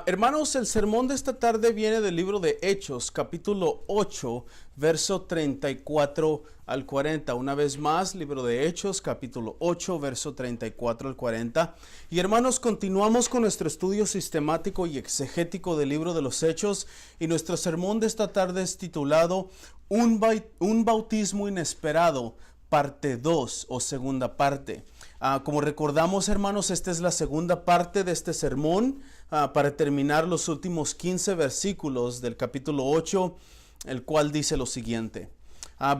Hermanos, el sermón de esta tarde viene del libro de Hechos, capítulo 8, verso 34 al 40. Una vez más, libro de Hechos, capítulo 8, verso 34 al 40. Y hermanos, continuamos con nuestro estudio sistemático y exegético del libro de los Hechos. Y nuestro sermón de esta tarde es titulado Un bautismo inesperado, parte 2 o segunda parte. Como recordamos, hermanos, esta es la segunda parte de este sermón para terminar los últimos 15 versículos del capítulo 8, el cual dice lo siguiente.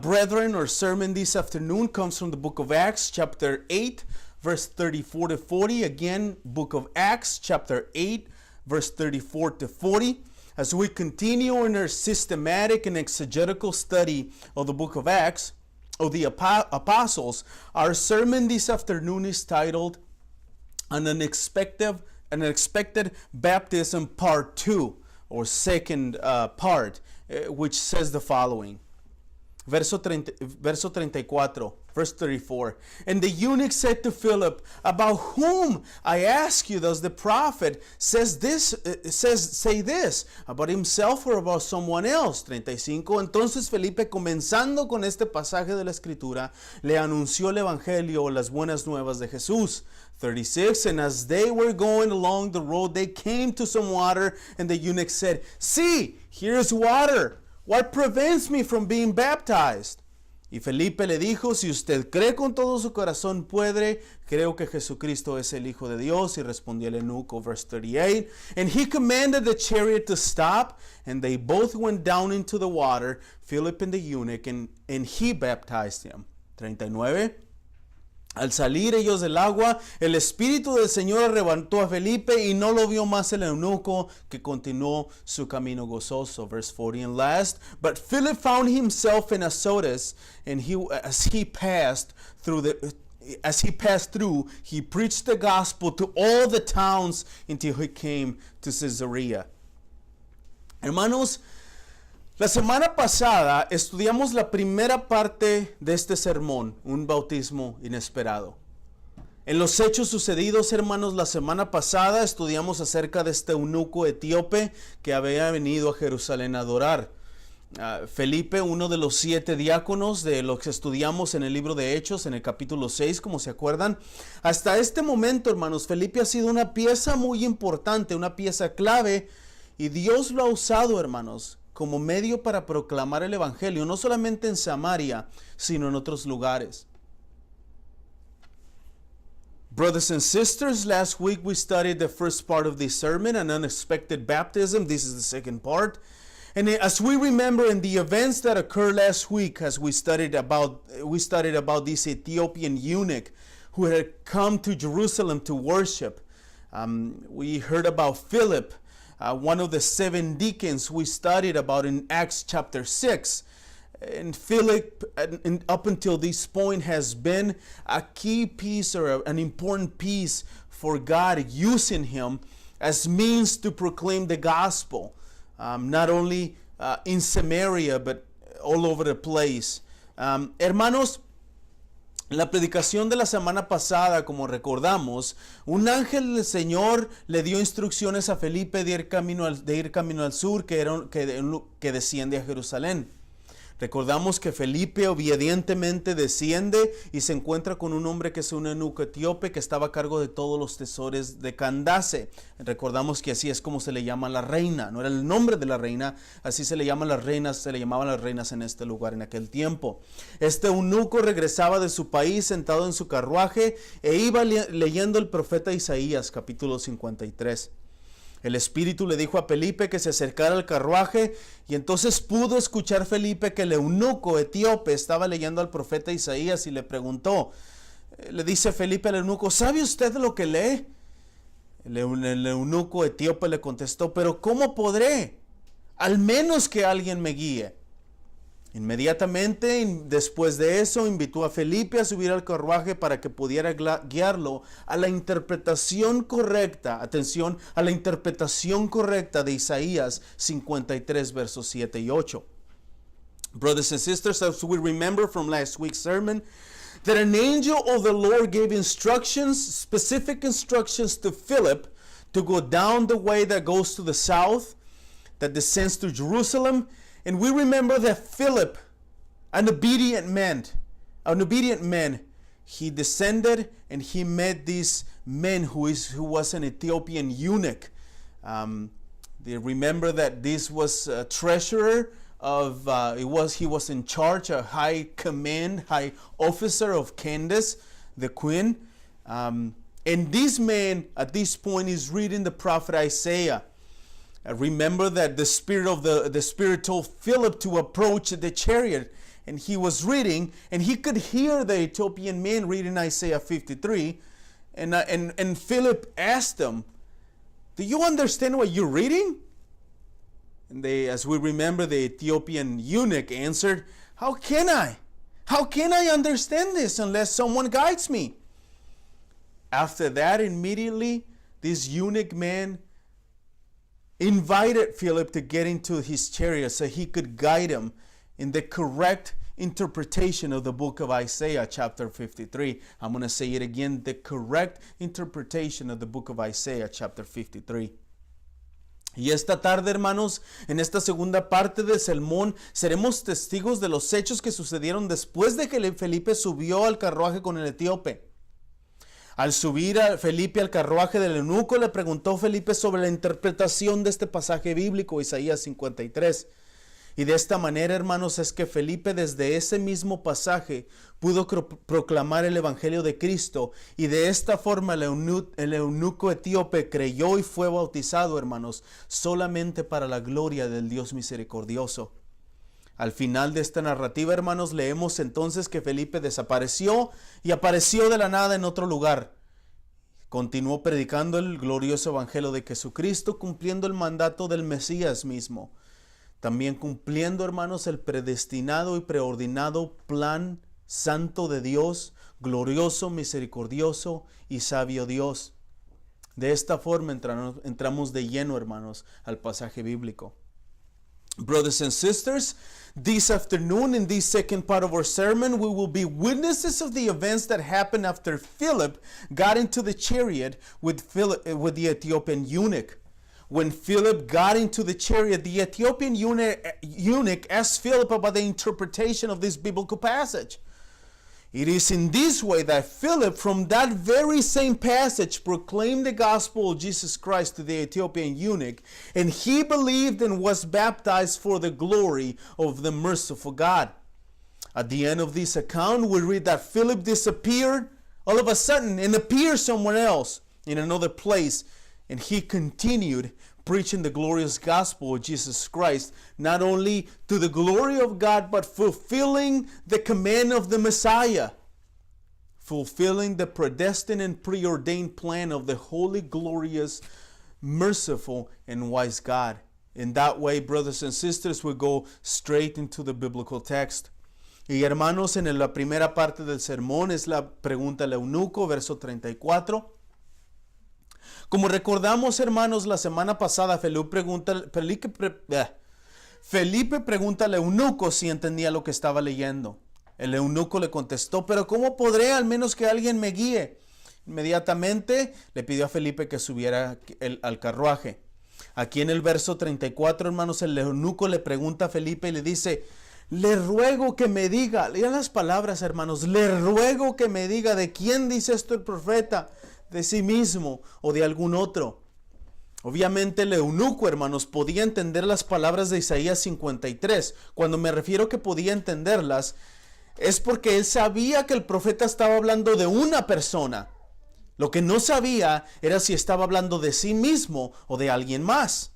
Brethren, our sermon this afternoon comes from the book of Acts, chapter 8, verse 34 to 40. Again, book of Acts, chapter 8, verse 34 to 40. As we continue in our systematic and exegetical study of the book of Acts, of the apostles, our sermon this afternoon is titled An Unexpected Baptism Part 2, or second part, which says the following. Verso 34, verse 34. And the eunuch said to Philip, about whom, I ask you, does the prophet say this, about himself or about someone else? 35. Entonces Felipe, comenzando con este pasaje de la Escritura, le anunció el evangelio, las buenas nuevas de Jesús. 36. And as they were going along the road, they came to some water, and the eunuch said, see, here is water. What prevents me from being baptized? Y Felipe le dijo, si usted cree con todo su corazón puede, creo que Jesucristo es el Hijo de Dios. Y respondió el eunuco, verse 38. And he commanded the chariot to stop, and they both went down into the water, Philip and the eunuch, and he baptized him. 39. Al salir ellos del agua, el Espíritu del Señor arrebató a Felipe y no lo vio más el eunuco, que continuó su camino gozoso. Verse 40 and last. But Philip found himself in Azotus, and as he passed through, he preached the gospel to all the towns until he came to Caesarea. Hermanos, la semana pasada estudiamos la primera parte de este sermón, un bautismo inesperado. En los hechos sucedidos, hermanos, la semana pasada estudiamos acerca de este eunuco etíope que había venido a Jerusalén a adorar. Felipe, uno de los 7 diáconos de los que estudiamos en el libro de Hechos, en el capítulo 6, como se acuerdan. Hasta este momento, hermanos, Felipe ha sido una pieza muy importante, una pieza clave, y Dios lo ha usado, hermanos, como medio para proclamar el evangelio, no solamente en Samaria, sino en otros lugares. Brothers and sisters, last week we studied the first part of this sermon, an unexpected baptism. This is the second part. And as we remember in the events that occurred last week, as we studied about this Ethiopian eunuch who had come to Jerusalem to worship. We heard about Philip, one of the 7 deacons we studied about in Acts chapter 6. And Philip, up until this point, has been a key piece or an important piece for God using him as means to proclaim the gospel, not only in Samaria, but all over the place. Hermanos, la predicación de la semana pasada, como recordamos, un ángel del Señor le dio instrucciones a Felipe de ir camino al sur, que desciende a Jerusalén. Recordamos que Felipe obedientemente desciende y se encuentra con un hombre que es un eunuco etíope que estaba a cargo de todos los tesoros de Candace. Recordamos que así es como se le llama la reina, no era el nombre de la reina, así se le llamaban las reinas en este lugar en aquel tiempo. Este eunuco regresaba de su país sentado en su carruaje e iba leyendo el profeta Isaías, capítulo 53. El Espíritu le dijo a Felipe que se acercara al carruaje, y entonces pudo escuchar Felipe que el eunuco etíope estaba leyendo al profeta Isaías y le preguntó. Le dice Felipe al eunuco, ¿sabe usted lo que lee? El eunuco etíope le contestó, pero ¿cómo podré? Al menos que alguien me guíe. Inmediatamente después de eso invitó a Felipe a subir al carruaje para que pudiera guiarlo a la interpretación correcta, atención, a la interpretación correcta de Isaías 53 versos 7 y 8. Brothers and sisters, as we remember from last week's sermon, that an angel of the Lord gave instructions, specific instructions to Philip to go down the way that goes to the south, that descends to Jerusalem. And we remember that Philip, an obedient man, he descended and he met this man who was an Ethiopian eunuch. They remember that this was a treasurer of he was in charge, a high officer of Candace, the queen. And this man at this point is reading the prophet Isaiah. Remember that the spirit told Philip to approach the chariot, and he was reading, and he could hear the Ethiopian man reading Isaiah 53, and Philip asked him, "Do you understand what you're reading?" And as we remember, the Ethiopian eunuch answered, "How can I? How can I understand this unless someone guides me?" After that, immediately, this eunuch man invited Philip to get into his chariot so he could guide him in the correct interpretation of the book of Isaiah chapter 53. I'm going to say it again, the correct interpretation of the book of Isaiah chapter 53. Y esta tarde, hermanos, en esta segunda parte del sermón, seremos testigos de los hechos que sucedieron después de que Felipe subió al carruaje con el etíope. Al subir a Felipe al carruaje del eunuco, le preguntó Felipe sobre la interpretación de este pasaje bíblico, Isaías 53. Y de esta manera, hermanos, es que Felipe desde ese mismo pasaje pudo proclamar el evangelio de Cristo. Y de esta forma el eunuco etíope creyó y fue bautizado, hermanos, solamente para la gloria del Dios misericordioso. Al final de esta narrativa, hermanos, leemos entonces que Felipe desapareció y apareció de la nada en otro lugar. Continuó predicando el glorioso evangelio de Jesucristo, cumpliendo el mandato del Mesías mismo. También cumpliendo, hermanos, el predestinado y preordinado plan santo de Dios, glorioso, misericordioso y sabio Dios. De esta forma entramos de lleno, hermanos, al pasaje bíblico. Brothers and sisters, this afternoon in this second part of our sermon, we will be witnesses of the events that happened after Philip got into the chariot with the Ethiopian eunuch. When Philip got into the chariot, the Ethiopian eunuch asked Philip about the interpretation of this biblical passage. It is in this way that Philip, from that very same passage, proclaimed the gospel of Jesus Christ to the Ethiopian eunuch, and he believed and was baptized for the glory of the merciful God. At the end of this account, we read that Philip disappeared all of a sudden and appeared somewhere else in another place, and he continued preaching the glorious gospel of Jesus Christ, not only to the glory of God, but fulfilling the command of the Messiah, fulfilling the predestined and preordained plan of the holy, glorious, merciful, and wise God. In that way, brothers and sisters, we go straight into the biblical text. Y hermanos, en la primera parte del sermón es la pregunta del eunuco, verso 34. Como recordamos, hermanos, la semana pasada Felipe pregunta al eunuco si entendía lo que estaba leyendo. El eunuco le contestó, pero ¿cómo podré al menos que alguien me guíe? Inmediatamente le pidió a Felipe que subiera al carruaje. Aquí en el verso 34, hermanos, el eunuco le pregunta a Felipe y le dice, le ruego que me diga, lean las palabras, hermanos, le ruego que me diga de quién dice esto el profeta, de sí mismo o de algún otro. Obviamente el eunuco, hermanos, podía entender las palabras de Isaías 53. Cuando me refiero que podía entenderlas, es porque él sabía que el profeta estaba hablando de una persona. Lo que no sabía era si estaba hablando de sí mismo o de alguien más.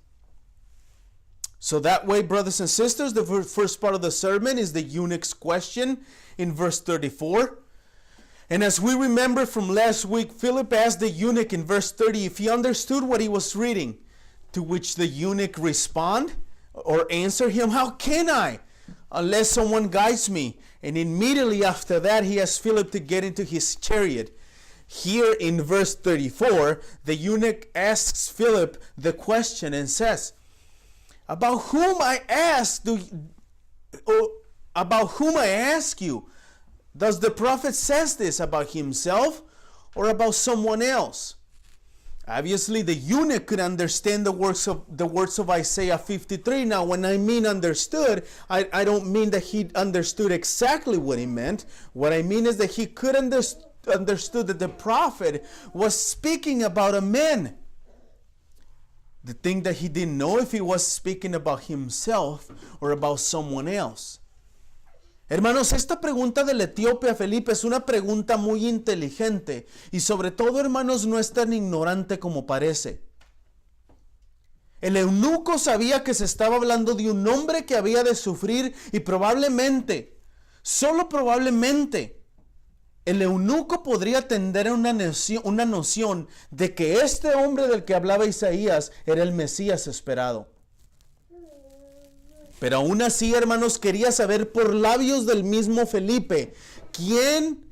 So that way, brothers and sisters, the first part of the sermon is the eunuch's question in verse 34. And as we remember from last week, Philip asked the eunuch in verse 30 if he understood what he was reading, to which the eunuch responded or answered him, "How can I, unless someone guides me?" And immediately after that, he asked Philip to get into his chariot. Here in verse 34, the eunuch asks Philip the question and says, "About whom I ask you? Does the prophet says this about himself or about someone else?" Obviously, the eunuch could understand the words of Isaiah 53. Now, when I mean understood, I don't mean that he understood exactly what he meant. What I mean is that he could understood that the prophet was speaking about a man. The thing that he didn't know if he was speaking about himself or about someone else. Hermanos, esta pregunta del etíope a Felipe es una pregunta muy inteligente y sobre todo, hermanos, no es tan ignorante como parece. El eunuco sabía que se estaba hablando de un hombre que había de sufrir y probablemente, solo probablemente, el eunuco podría tener una noción de que este hombre del que hablaba Isaías era el Mesías esperado. Pero aún así, hermanos, quería saber por labios del mismo Felipe, ¿quién?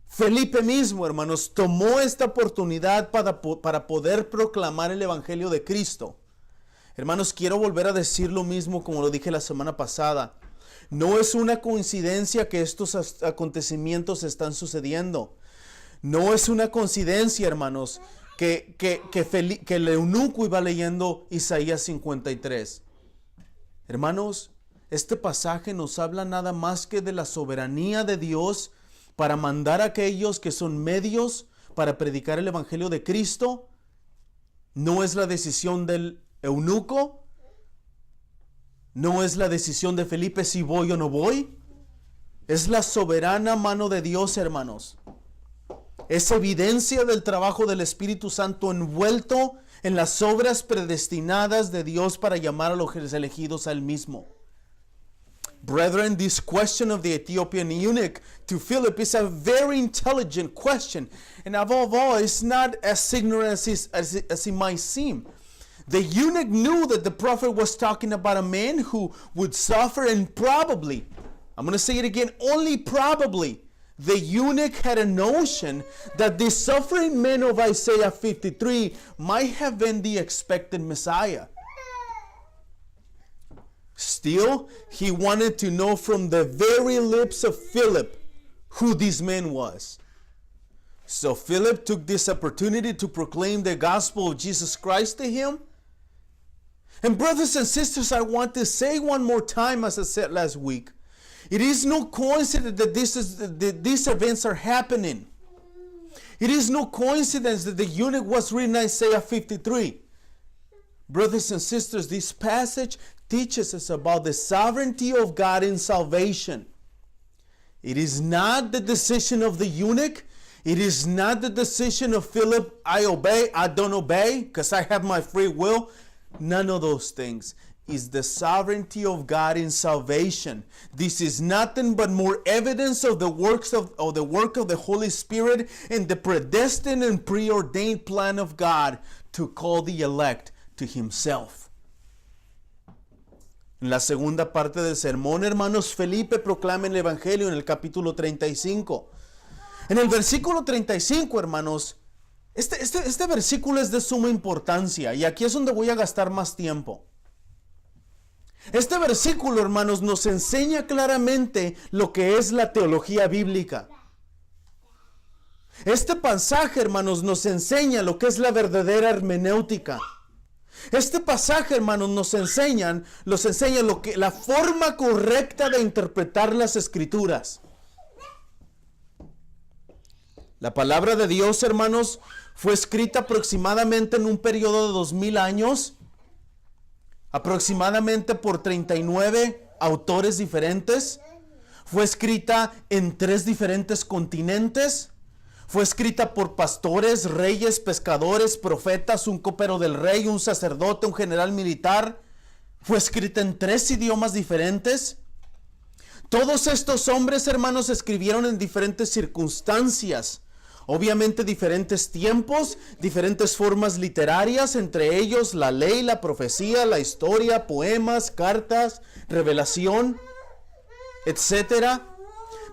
Felipe mismo, hermanos, tomó esta oportunidad para poder proclamar el Evangelio de Cristo. Hermanos, quiero volver a decir lo mismo como lo dije la semana pasada. No es una coincidencia que estos acontecimientos están sucediendo. No es una coincidencia, hermanos, que el eunuco iba leyendo Isaías 53. Hermanos, este pasaje nos habla nada más que de la soberanía de Dios para mandar a aquellos que son medios para predicar el Evangelio de Cristo. No es la decisión del eunuco. No es la decisión de Felipe si voy o no voy. Es la soberana mano de Dios, hermanos. Es evidencia del trabajo del Espíritu Santo envuelto en las obras predestinadas de Dios para llamar a los elegidos a Él mismo. Brethren, this question of the Ethiopian eunuch to Philip is a very intelligent question. And above all, it's not as ignorant as it might seem. The eunuch knew that the prophet was talking about a man who would suffer, and probably, I'm going to say it again, only probably, the eunuch had a notion that the suffering man of Isaiah 53 might have been the expected Messiah. Still, he wanted to know from the very lips of Philip who this man was. So Philip took this opportunity to proclaim the gospel of Jesus Christ to him. And brothers and sisters, I want to say one more time, as I said last week, it is no coincidence that these events are happening. It is no coincidence that the eunuch was reading Isaiah 53. Brothers and sisters, this passage teaches us about the sovereignty of God in salvation. It is not the decision of the eunuch. It is not the decision of Philip, I obey, I don't obey, because I have my free will. None of those things. Is the sovereignty of God in salvation. This is nothing but more evidence of the work of the Holy Spirit and the predestined and preordained plan of God to call the elect to Himself. En la segunda parte del sermón, hermanos, Felipe proclama el Evangelio en el capítulo 35. En el versículo 35, hermanos, este versículo es de suma importancia y aquí es donde voy a gastar más tiempo. Este versículo, hermanos, nos enseña claramente lo que es la teología bíblica. Este pasaje, hermanos, nos enseña lo que es la verdadera hermenéutica. Este pasaje, hermanos, nos enseña la forma correcta de interpretar las Escrituras. La palabra de Dios, hermanos, fue escrita aproximadamente en un periodo de 2000 años. Aproximadamente por 39 autores diferentes. Fue escrita en 3 diferentes continentes. Fue escrita por pastores, reyes, pescadores, profetas, un copero del rey, un sacerdote, un general militar. Fue escrita en 3 idiomas diferentes. Todos estos hombres, hermanos, escribieron en diferentes circunstancias. Obviamente diferentes tiempos, diferentes formas literarias, entre ellos la ley, la profecía, la historia, poemas, cartas, revelación, etc.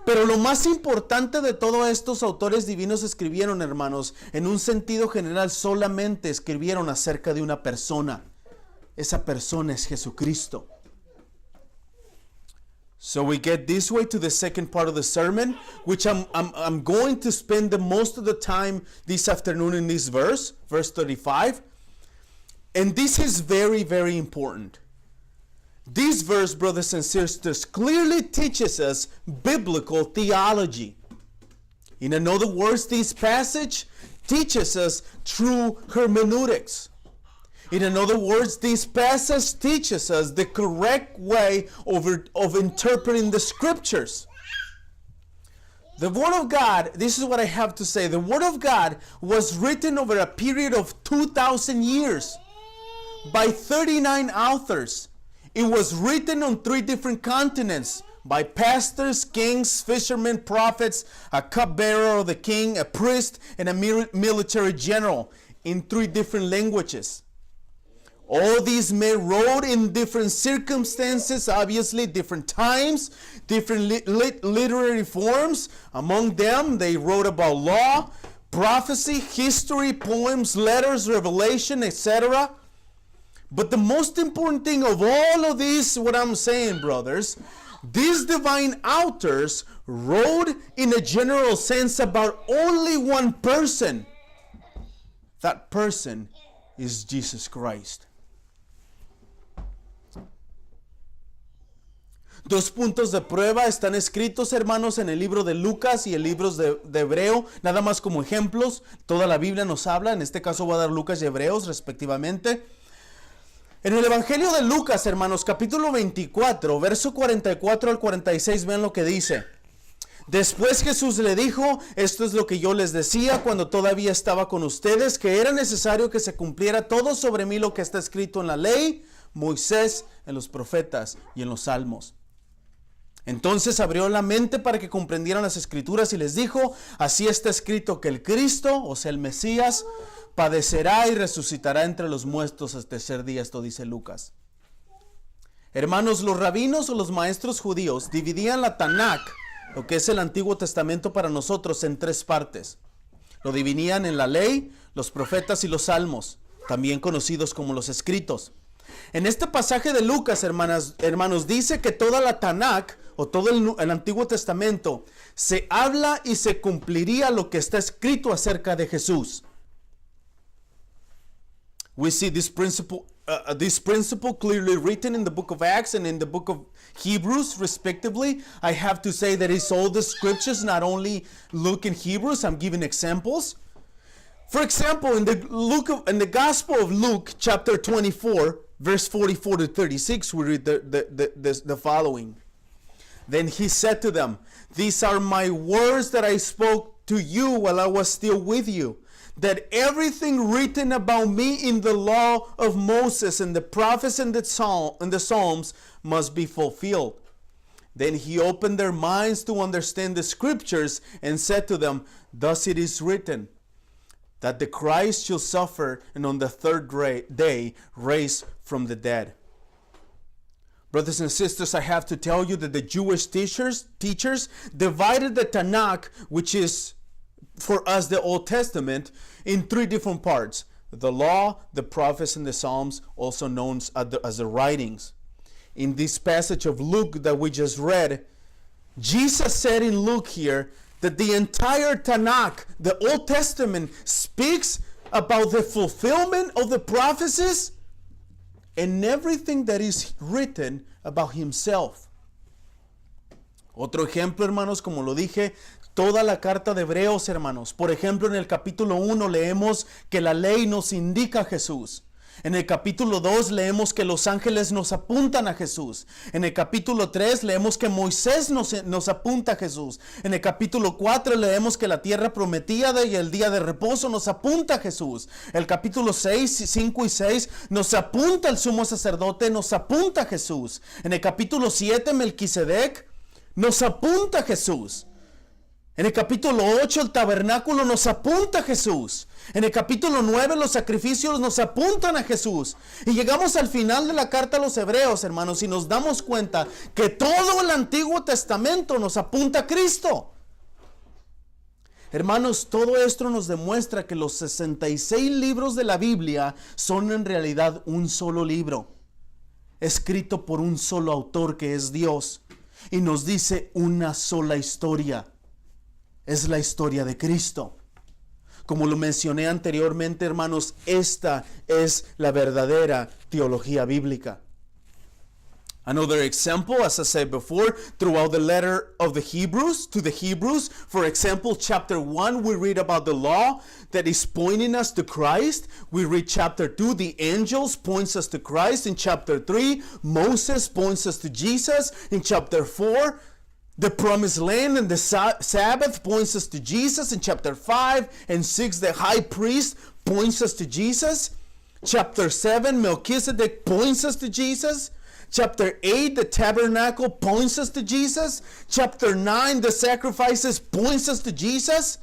Pero lo más importante de todos estos autores divinos escribieron, hermanos, en un sentido general solamente escribieron acerca de una persona. Esa persona es Jesucristo. So we get this way to the second part of the sermon, which I'm going to spend the most of the time this afternoon in this verse 35. And this is very, very important. This verse, brothers and sisters, clearly teaches us biblical theology. In other words, this passage teaches us true hermeneutics. In other words, this passage teaches us the correct way of interpreting the scriptures. The Word of God, this is what I have to say. The Word of God was written over a period of 2,000 years by 39 authors. It was written on 3 different continents by pastors, kings, fishermen, prophets, a cupbearer of the king, a priest, and a military general in 3 different languages. All these men wrote in different circumstances, obviously different times, different literary forms. Among them, they wrote about law, prophecy, history, poems, letters, revelation, etc. But the most important thing of all of this, what I'm saying, brothers, these divine authors wrote in a general sense about only one person. That person is Jesus Christ. 2 puntos de prueba están escritos, hermanos, en el libro de Lucas y el libro de Hebreo, nada más como ejemplos. Toda la Biblia nos habla, en este caso voy a dar Lucas y Hebreos respectivamente. En el Evangelio de Lucas, hermanos, capítulo 24, verso 44 al 46, vean lo que dice. Después Jesús le dijo, esto es lo que yo les decía cuando todavía estaba con ustedes, que era necesario que se cumpliera todo sobre mí lo que está escrito en la ley, Moisés, en los profetas y en los salmos. Entonces abrió la mente para que comprendieran las escrituras y les dijo, así está escrito que el Cristo, o sea el Mesías, padecerá y resucitará entre los muertos al tercer día. Esto dice Lucas. Hermanos, los rabinos o los maestros judíos dividían la Tanakh, lo que es el Antiguo Testamento para nosotros, en 3 partes. Lo dividían en la ley, los profetas y los salmos, también conocidos como los escritos. En este pasaje de Lucas, hermanos, dice que toda la Tanakh o todo el Antiguo Testamento se habla y se cumpliría lo que está escrito acerca de Jesús. We see this principle clearly written in the book of Acts and in the book of Hebrews, respectively. I have to say that it's all the scriptures, not only Luke and Hebrews. I'm giving examples. For example, in the Gospel of Luke, chapter 24, verse 44 to 36, we read the following. Then he said to them, "These are my words that I spoke to you while I was still with you, that everything written about me in the law of Moses and the prophets and the Psalms must be fulfilled." Then he opened their minds to understand the scriptures and said to them, "Thus it is written, that the Christ shall suffer and on the third day rise from the dead." Brothers and sisters, I have to tell you that the Jewish teachers divided the Tanakh, which is for us the Old Testament, in 3 different parts. The law, the prophets, and the Psalms, also known as the writings. In this passage of Luke that we just read, Jesus said in Luke here that the entire Tanakh, the Old Testament, speaks about the fulfillment of the prophecies and everything that is written about himself. Otro ejemplo, hermanos, como lo dije, toda la carta de Hebreos, hermanos. Por ejemplo, en el capítulo 1 leemos que la ley nos indica a Jesús. En el capítulo 2 leemos que los ángeles nos apuntan a Jesús. En el capítulo 3 leemos que Moisés nos apunta a Jesús. En el capítulo 4 leemos que la tierra prometida y el día de reposo nos apunta a Jesús. El capítulo 6, 5 y 6 nos apunta al sumo sacerdote, nos apunta a Jesús. En el capítulo 7 Melquisedec nos apunta a Jesús. En el capítulo 8 el tabernáculo nos apunta a Jesús. En el capítulo 9 los sacrificios nos apuntan a Jesús. Y llegamos al final de la carta a los Hebreos, hermanos, y nos damos cuenta que todo el Antiguo Testamento nos apunta a Cristo. Hermanos, todo esto nos demuestra que los 66 libros de la Biblia son en realidad un solo libro, escrito por un solo autor que es Dios. y nos dice una sola historia. Es la historia de Cristo. Como lo mencioné anteriormente, hermanos, esta es la verdadera teología bíblica. Another example, as I said before, throughout the letter of the Hebrews, to the Hebrews, for example, chapter 1, we read about the law that is pointing us to Christ. We read chapter 2, the angels points us to Christ. In chapter 3, Moses points us to Jesus. In chapter 4, the promised land and the Sabbath points us to Jesus. In chapter 5 and 6, the high priest points us to Jesus. Chapter 7, Melchizedek points us to Jesus. Chapter 8, the tabernacle points us to Jesus. Chapter 9, the sacrifices points us to Jesus.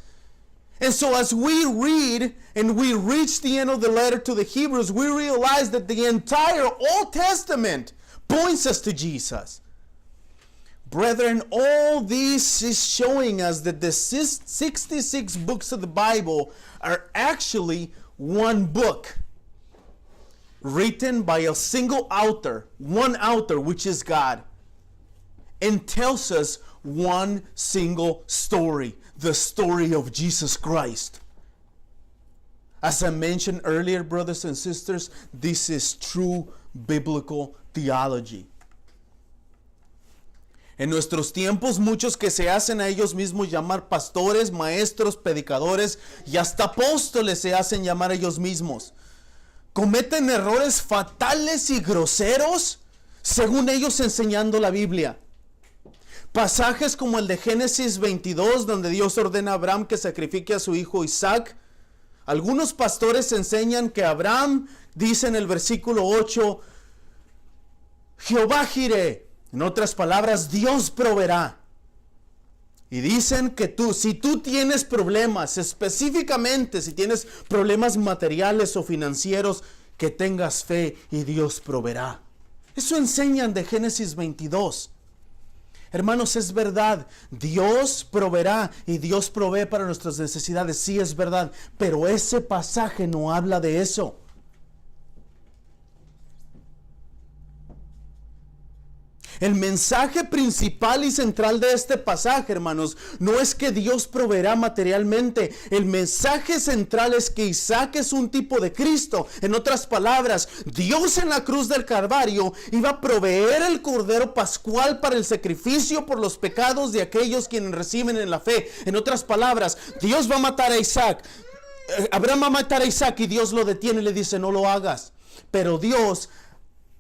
And so as we read and we reach the end of the letter to the Hebrews, we realize that the entire Old Testament points us to Jesus. Brethren, all this is showing us that the 66 books of the Bible are actually one book, written by a single author, one author, which is God, and tells us one single story, the story of Jesus Christ. As I mentioned earlier, brothers and sisters, this is true biblical theology. En nuestros tiempos, muchos que se hacen a ellos mismos llamar pastores, maestros, predicadores y hasta apóstoles se hacen llamar a ellos mismos, cometen errores fatales y groseros, según ellos enseñando la Biblia. Pasajes como el de Génesis 22, donde Dios ordena a Abraham que sacrifique a su hijo Isaac. Algunos pastores enseñan que Abraham, dice en el versículo 8, Jehová Jireh, en otras palabras, Dios proveerá. Y dicen que si tú tienes problemas, específicamente si tienes problemas materiales o financieros, que tengas fe y Dios proveerá. Eso enseñan de Génesis 22. Hermanos, es verdad, Dios proveerá y Dios provee para nuestras necesidades, sí es verdad, pero ese pasaje no habla de eso. El mensaje principal y central de este pasaje, hermanos, no es que Dios proveerá materialmente. El mensaje central es que Isaac es un tipo de Cristo. En otras palabras, Dios en la cruz del Calvario iba a proveer el cordero pascual para el sacrificio por los pecados de aquellos quienes reciben en la fe. En otras palabras, Dios va a matar a Isaac. Abraham va a matar a Isaac y Dios lo detiene y le dice, no lo hagas. Pero Dios,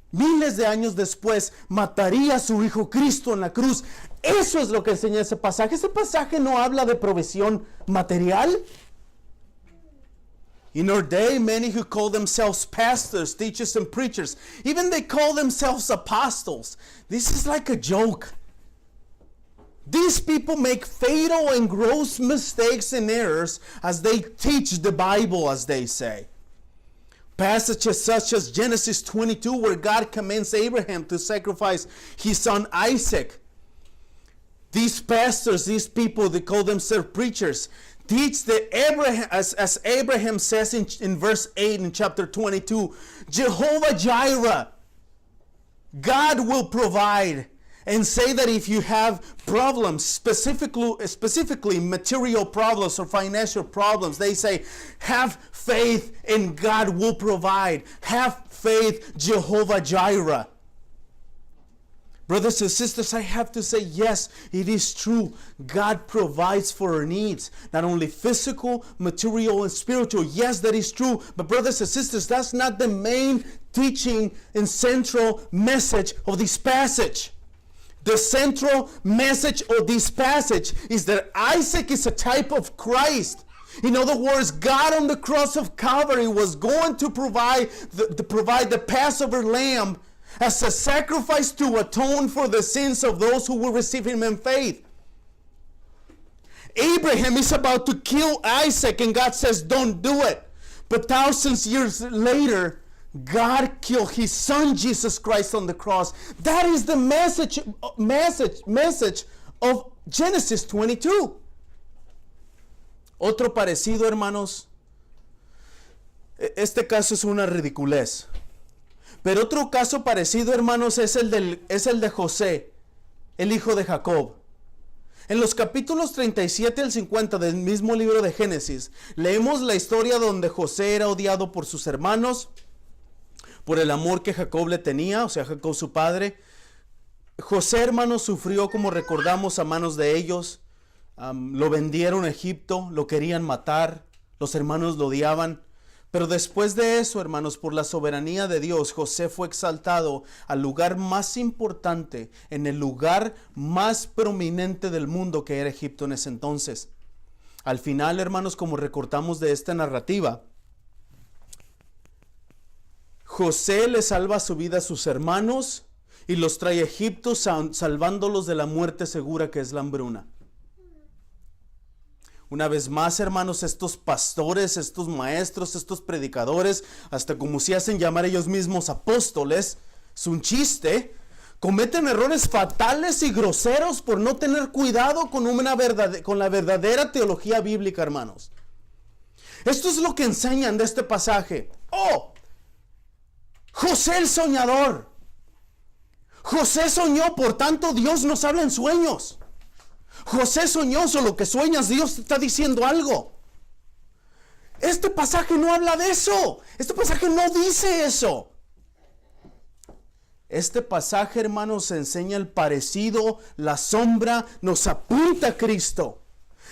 miles de años después, mataría a su hijo Cristo en la cruz. Eso es lo que enseña ese pasaje. Ese pasaje no habla de provisión material. In our day, many who call themselves pastors, teachers, and preachers, even they call themselves apostles. This is like a joke. These people make fatal and gross mistakes and errors as they teach the Bible, as they say. Passages such as Genesis 22, where God commands Abraham to sacrifice his son Isaac. These pastors, these people, they call themselves preachers, teach that Abraham, as Abraham says in verse 8 in chapter 22, Jehovah Jireh, God will provide. And say that if you have problems, specifically material problems or financial problems, they say, have faith and God will provide. Have faith, Jehovah Jireh. Brothers and sisters, I have to say, yes, it is true. God provides for our needs, not only physical, material, and spiritual. Yes, that is true. But brothers and sisters, that's not the main teaching and central message of this passage. The central message of this passage is that Isaac is a type of Christ. In other words, God on the cross of Calvary was going to provide the Passover lamb as a sacrifice to atone for the sins of those who will receive him in faith. Abraham is about to kill Isaac, and God says, don't do it. But thousands of years later, God killed his son Jesus Christ on the cross. That is the message of Genesis 22. Otro parecido, hermanos. Este caso es una ridiculez. Pero otro caso parecido, hermanos, es el de José. el hijo de Jacob. En los capítulos 37 al 50 del mismo libro de Génesis, leemos la historia donde José era odiado por sus hermanos, por el amor que Jacob le tenía, o sea, Jacob su padre. José, hermanos, sufrió, como recordamos, a manos de ellos. Lo vendieron a Egipto, lo querían matar, los hermanos lo odiaban. Pero después de eso, hermanos, por la soberanía de Dios, José fue exaltado al lugar más importante, en el lugar más prominente del mundo, que era Egipto en ese entonces. Al final, hermanos, como recortamos de esta narrativa, José le salva su vida a sus hermanos y los trae a Egipto, salvándolos de la muerte segura que es la hambruna. Una vez más, hermanos, estos pastores, estos maestros, estos predicadores, hasta como se hacen llamar ellos mismos apóstoles, es un chiste, cometen errores fatales y groseros por no tener cuidado con la verdadera teología bíblica, hermanos. Esto es lo que enseñan de este pasaje. ¡Oh! José el soñador. José soñó, por tanto Dios nos habla en sueños. José soñó, solo que sueñas, Dios te está diciendo algo. Este pasaje no habla de eso. Este pasaje no dice eso. Este pasaje, hermanos, enseña el parecido, la sombra, nos apunta a Cristo.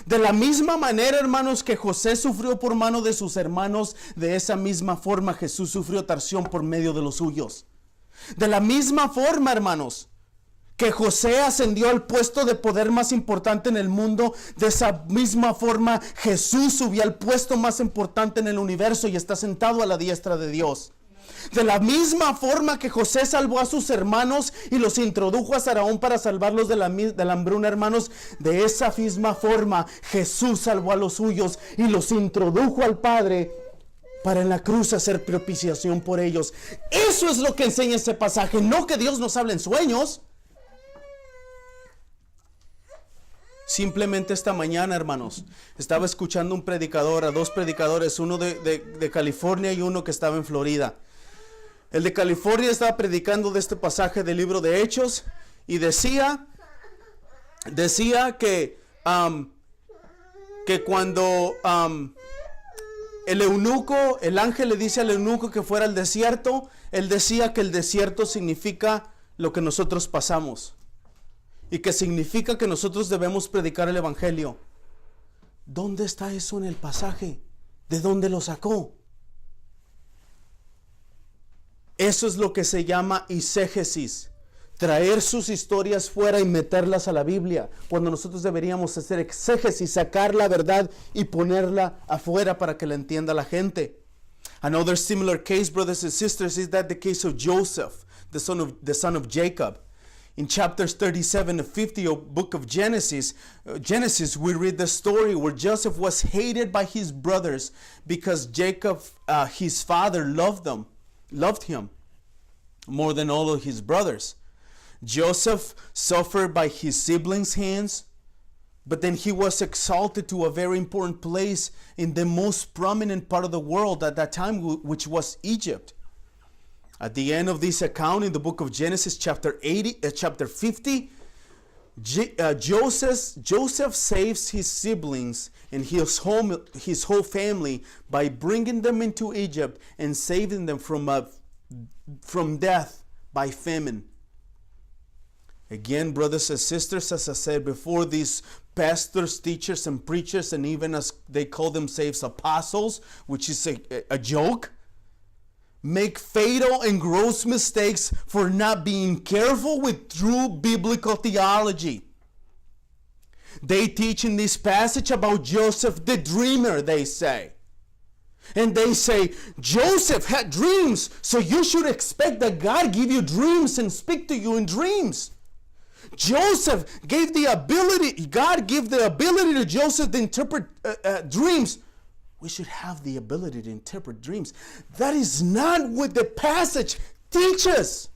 De la misma manera, hermanos, que José sufrió por mano de sus hermanos, de esa misma forma Jesús sufrió tarción por medio de los suyos. De la misma forma, hermanos, que José ascendió al puesto de poder más importante en el mundo, de esa misma forma Jesús subió al puesto más importante en el universo y está sentado a la diestra de Dios. De la misma forma que José salvó a sus hermanos y los introdujo a Faraón para salvarlos de la hambruna, hermanos, de esa misma forma Jesús salvó a los suyos y los introdujo al Padre para en la cruz hacer propiciación por ellos. Eso es lo que enseña este pasaje, no que Dios nos hable en sueños. Simplemente esta mañana, hermanos, estaba escuchando un predicador, a dos predicadores, uno de California y uno que estaba en Florida. El de California estaba predicando de este pasaje del libro de Hechos y decía que cuando el eunuco, el ángel le dice al eunuco que fuera al desierto, él decía que el desierto significa lo que nosotros pasamos. Y que significa que nosotros debemos predicar el evangelio. ¿Dónde está eso en el pasaje? ¿De dónde lo sacó? Eso es lo que se llama exégesis. Traer sus historias fuera y meterlas a la Biblia. Cuando nosotros deberíamos hacer exégesis, sacar la verdad y ponerla afuera para que la entienda la gente. Another similar case, brothers and sisters, is that the case of Joseph, the son of Jacob. In chapters 37 and 50 of book of Genesis, we read the story where Joseph was hated by his brothers because Jacob, his father, loved him more than all of his brothers. Joseph suffered by his siblings' hands, but then he was exalted to a very important place in the most prominent part of the world at that time, which was Egypt. At the end of this account in the book of Genesis chapter 50, Joseph saves his siblings and his whole family by bringing them into Egypt and saving them from death by famine. Again, brothers and sisters, as I said before, these pastors, teachers, and preachers, and even as they call themselves apostles, which is a joke, make fatal and gross mistakes for not being careful with true biblical theology. They teach in this passage about Joseph the dreamer, they say. And they say, Joseph had dreams, so you should expect that God give you dreams and speak to you in dreams. God gave the ability to Joseph to interpret dreams. We should have the ability to interpret dreams. That is not what the passage teaches.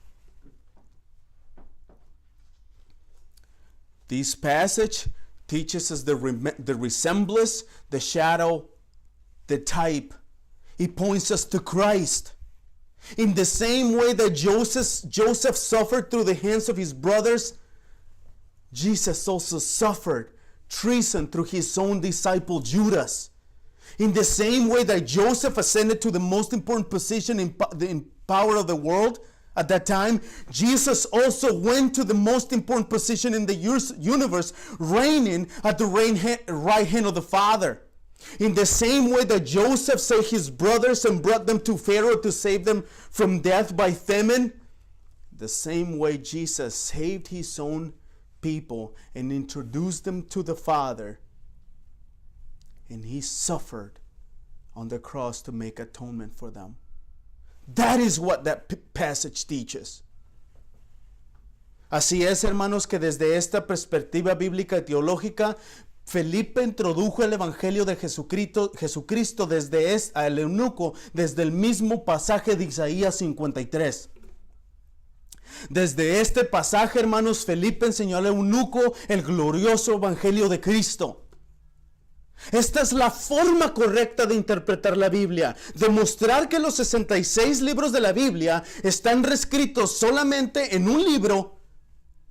This passage teaches us the resemblance, the shadow, the type. It points us to Christ. In the same way that Joseph suffered through the hands of his brothers, Jesus also suffered treason through his own disciple Judas. In the same way that Joseph ascended to the most important position in power of the world at that time, Jesus also went to the most important position in the universe, reigning at the right hand of the Father. In the same way that Joseph saved his brothers and brought them to Pharaoh to save them from death by famine, the same way Jesus saved his own people and introduced them to the Father, and he suffered on the cross to make atonement for them. That is what that passage teaches. Así es, hermanos, que desde esta perspectiva bíblica y teológica, Felipe introdujo el evangelio de Jesucristo desde al eunuco, desde el mismo pasaje de Isaías 53. Desde este pasaje, hermanos, Felipe enseñó al eunuco el glorioso evangelio de Cristo. Esta es la forma correcta de interpretar la Biblia. Demostrar que los 66 libros de la Biblia están reescritos solamente en un libro,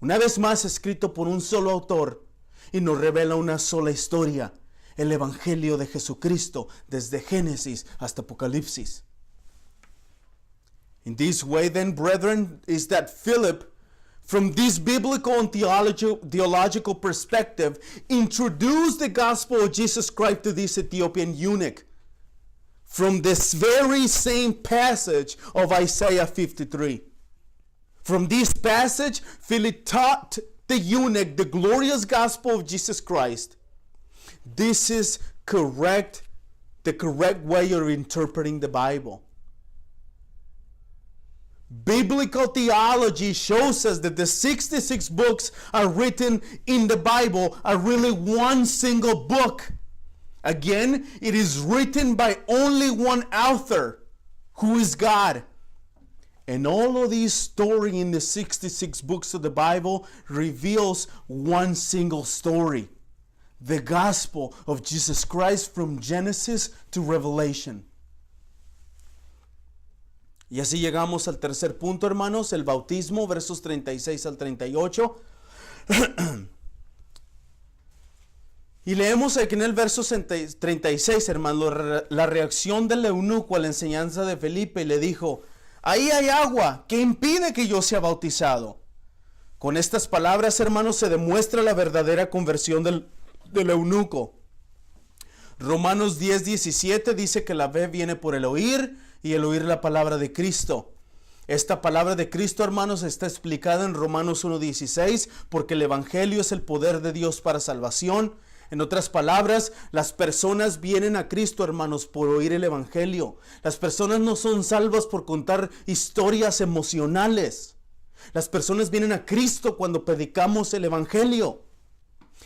una vez más escrito por un solo autor, y nos revela una sola historia, el evangelio de Jesucristo, desde Génesis hasta Apocalipsis. In this way, then, brethren, is that Philip, from this biblical and theological perspective, introduced the gospel of Jesus Christ to this Ethiopian eunuch from this very same passage of Isaiah 53. From this passage, Philip taught the eunuch the glorious gospel of Jesus Christ. This is the correct way of interpreting the Bible. Biblical theology shows us that the 66 books are written in the Bible are really one single book. Again, it is written by only one author, who is God. And all of these story in the 66 books of the Bible reveals one single story, the gospel of Jesus Christ from Genesis to Revelation. Y así llegamos al tercer punto, hermanos, el bautismo, versos 36 al 38. Y leemos aquí en el verso 36, hermanos, la reacción del eunuco a la enseñanza de Felipe, y le dijo: ahí hay agua, ¿qué impide que yo sea bautizado? Con estas palabras, hermanos, se demuestra la verdadera conversión del eunuco. Romanos 10:17 dice que la fe viene por el oír, y el oír la palabra de Cristo. Esta palabra de Cristo, hermanos, está explicada en Romanos 1:16, porque el evangelio es el poder de Dios para salvación. En otras palabras, las personas vienen a Cristo, hermanos, por oír el evangelio. Las personas no son salvas por contar historias emocionales. Las personas vienen a Cristo cuando predicamos el evangelio.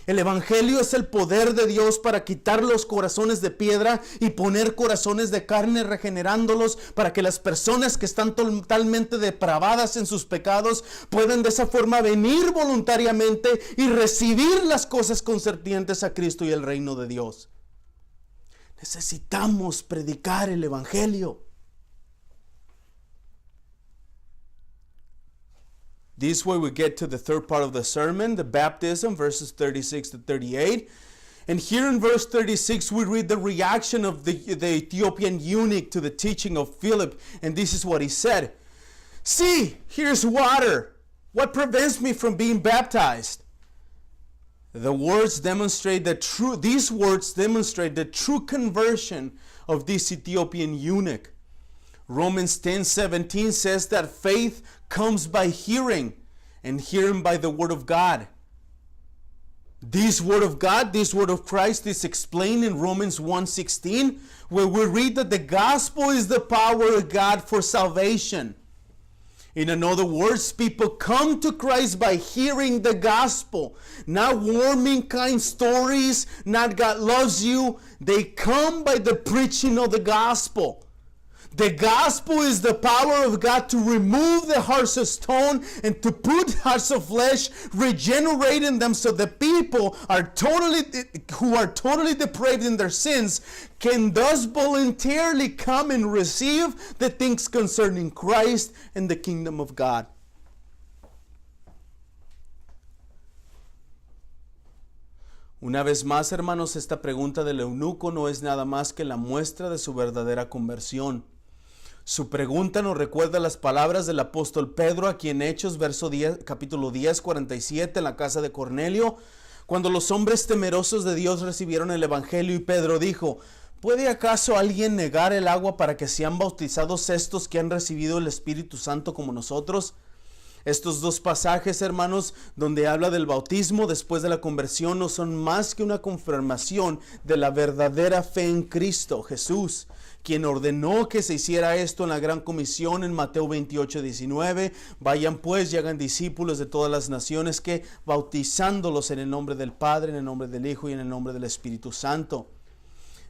El evangelio es el poder de Dios para quitar los corazones de piedra y poner corazones de carne, regenerándolos para que las personas que están totalmente depravadas en sus pecados puedan de esa forma venir voluntariamente y recibir las cosas concernientes a Cristo y el reino de Dios. Necesitamos predicar el evangelio. This way we get to the third part of the sermon, the baptism, verses 36 to 38. And here in verse 36, we read the reaction of the Ethiopian eunuch to the teaching of Philip. And this is what he said: "See, here's water. What prevents me from being baptized?" These words demonstrate the true conversion of this Ethiopian eunuch. Romans 10:17 says that faith comes by hearing, and hearing by the word of God. This word of God, this word of Christ, is explained in Romans 1:16, where we read that the gospel is the power of God for salvation. In other words, people come to Christ by hearing the gospel, not warming kind stories, not God loves you. They come by the preaching of the gospel. The gospel is the power of God to remove the hearts of stone and to put hearts of flesh, regenerating them so the people who are totally depraved in their sins can thus voluntarily come and receive the things concerning Christ and the kingdom of God. Una vez más, hermanos, esta pregunta del eunuco no es nada más que la muestra de su verdadera conversión. Su pregunta nos recuerda las palabras del apóstol Pedro aquí en Hechos, capítulo 10, 47, en la casa de Cornelio, cuando los hombres temerosos de Dios recibieron el evangelio y Pedro dijo: ¿puede acaso alguien negar el agua para que sean bautizados estos que han recibido el Espíritu Santo como nosotros? Estos dos pasajes, hermanos, donde habla del bautismo después de la conversión, no son más que una confirmación de la verdadera fe en Cristo Jesús, quien ordenó que se hiciera esto en la gran comisión en Mateo 28, 19. Vayan pues y hagan discípulos de todas las naciones, que bautizándolos en el nombre del Padre, en el nombre del Hijo y en el nombre del Espíritu Santo.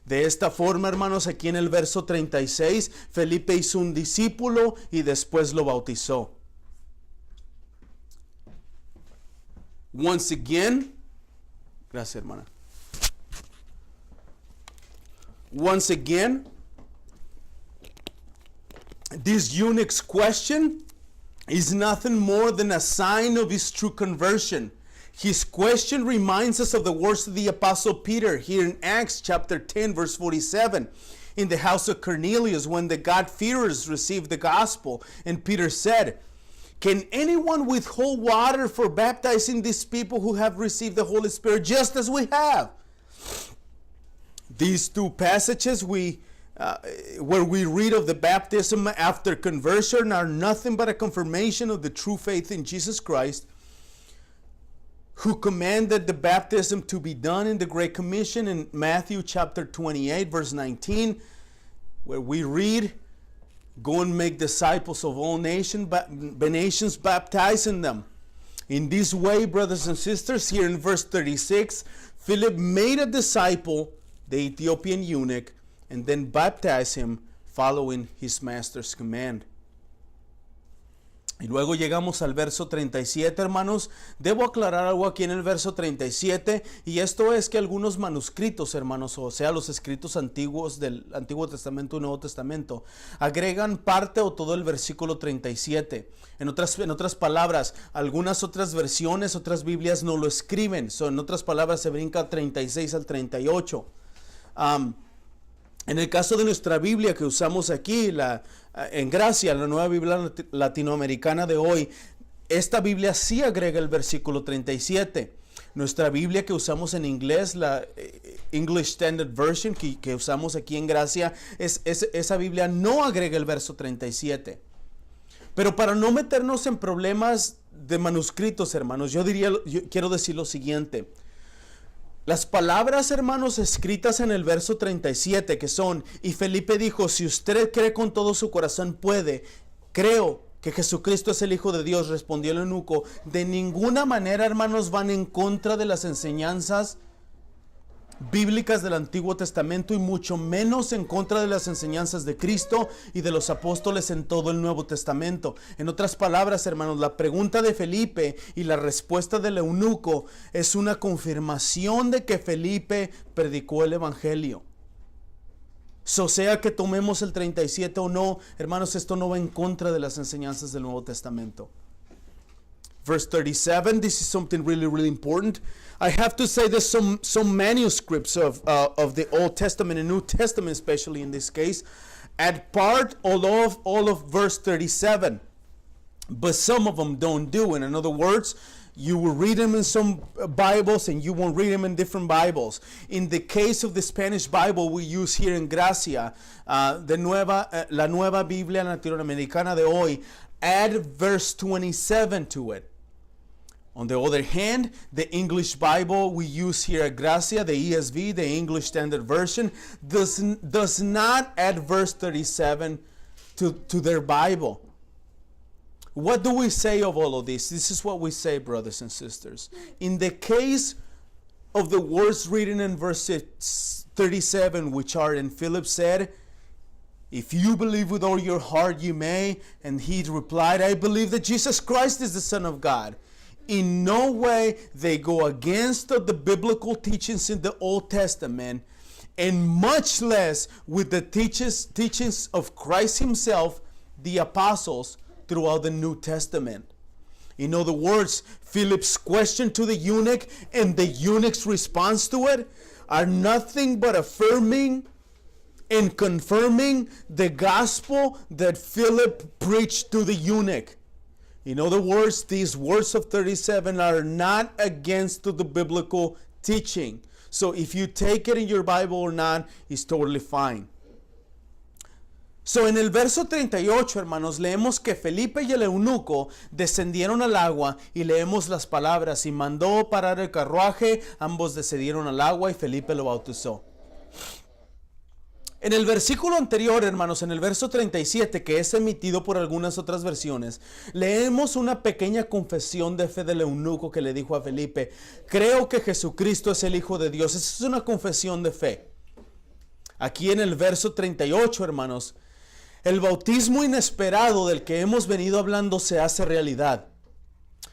De esta forma, hermanos, aquí en el verso 36, Felipe hizo un discípulo y después lo bautizó. Once again, gracias, hermana. Once again, this eunuch's question is nothing more than a sign of his true conversion. His question reminds us of the words of the Apostle Peter here in Acts chapter 10, verse 47, in the house of Cornelius, when the God-fearers received the gospel. And Peter said, "Can anyone withhold water for baptizing these people who have received the Holy Spirit just as we have?" These two passages where we read of the baptism after conversion are nothing but a confirmation of the true faith in Jesus Christ, who commanded the baptism to be done in the Great Commission in Matthew chapter 28, verse 19, where we read, "Go and make disciples of all nations, baptizing them." In this way, brothers and sisters, here in verse 36, Philip made a disciple, the Ethiopian eunuch, and then baptized him, following his master's command. Y luego llegamos al verso 37, hermanos. Debo aclarar algo aquí en el verso 37, y esto es que algunos manuscritos, hermanos, o sea, los escritos antiguos del Antiguo Testamento y Nuevo Testamento, agregan parte o todo el versículo 37. En otras palabras, algunas otras versiones, otras Biblias no lo escriben. En otras palabras, se brinca 36 al 38. En el caso de nuestra Biblia que usamos aquí, en Gracia, la Nueva Biblia Latinoamericana de hoy, esta Biblia sí agrega el versículo 37. Nuestra Biblia que usamos en inglés, la English Standard Version que usamos aquí en Gracia, esa Biblia no agrega el verso 37. Pero para no meternos en problemas de manuscritos, hermanos, yo quiero decir lo siguiente. Las palabras, hermanos, escritas en el verso 37, que son: "Y Felipe dijo, si usted cree con todo su corazón puede. Creo que Jesucristo es el Hijo de Dios", respondió el eunuco, de ninguna manera, hermanos, van en contra de las enseñanzas bíblicas del Antiguo Testamento, y mucho menos en contra de las enseñanzas de Cristo y de los apóstoles en todo el Nuevo Testamento. En otras palabras, hermanos, la pregunta de Felipe y la respuesta del eunuco es una confirmación de que Felipe predicó el Evangelio. Sea que tomemos el 37 o no, hermanos, esto no va en contra de las enseñanzas del Nuevo Testamento. Verse 37, this is something really, really important. I have to say there's some manuscripts of the Old Testament and New Testament, especially in this case, add part all of verse 37, but some of them don't do. In other words, you will read them in some Bibles and you won't read them in different Bibles. In the case of the Spanish Bible we use here in Gracia, la nueva Biblia latinoamericana de hoy, add verse 27 to it. On the other hand, the English Bible we use here at Gracia, the ESV, the English Standard Version, does not add verse 37 to their Bible. What do we say of all of this? This is what we say, brothers and sisters. In the case of the words written in verse 37, which are, "And Philip said, if you believe with all your heart, you may." And he replied, "I believe that Jesus Christ is the Son of God." In no way they go against the biblical teachings in the Old Testament, and much less with the teachings of Christ himself, the apostles, throughout the New Testament. In other words, Philip's question to the eunuch and the eunuch's response to it are nothing but affirming and confirming the gospel that Philip preached to the eunuch. In other words, these words of 37 are not against to the biblical teaching. So if you take it in your Bible or not, it's totally fine. So en el verso 38, hermanos, leemos que Felipe y el eunuco descendieron al agua y leemos las palabras: y mandó parar el carruaje, ambos descendieron al agua y Felipe lo bautizó. En el versículo anterior, hermanos, en el verso 37, que es emitido por algunas otras versiones, leemos una pequeña confesión de fe del eunuco que le dijo a Felipe: creo que Jesucristo es el Hijo de Dios. Esa es una confesión de fe. Aquí en el verso 38, hermanos, el bautismo inesperado del que hemos venido hablando se hace realidad.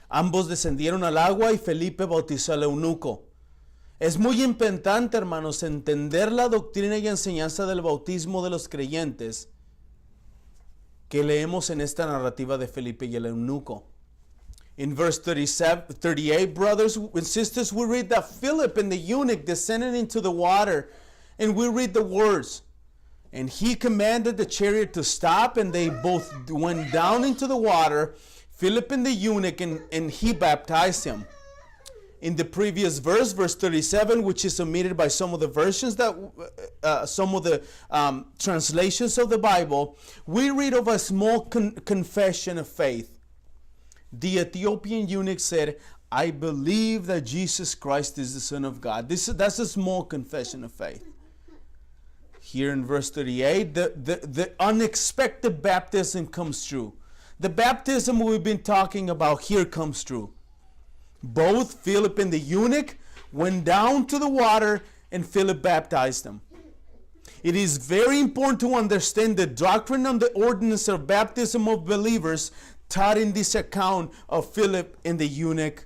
Ambos descendieron al agua y Felipe bautizó al eunuco. Es muy importante, hermanos, entender la doctrina y enseñanza del bautismo de los creyentes que leemos en esta narrativa de Felipe y el eunuco. In verse 38, brothers and sisters, we read that Philip and the eunuch descended into the water, and we read the words: and he commanded the chariot to stop, and they both went down into the water, Philip and the eunuch, and he baptized him. In the previous verse, verse 37, which is omitted by some of the versions, some of the translations of the Bible, we read of a small confession of faith. The Ethiopian eunuch said, I believe that Jesus Christ is the Son of God. That's a small confession of faith. Here in verse 38, the unexpected baptism comes true. The baptism we've been talking about here comes true. Both Philip and the eunuch went down to the water, and Philip baptized them. It is very important to understand the doctrine and the ordinance of baptism of believers taught in this account of Philip and the eunuch,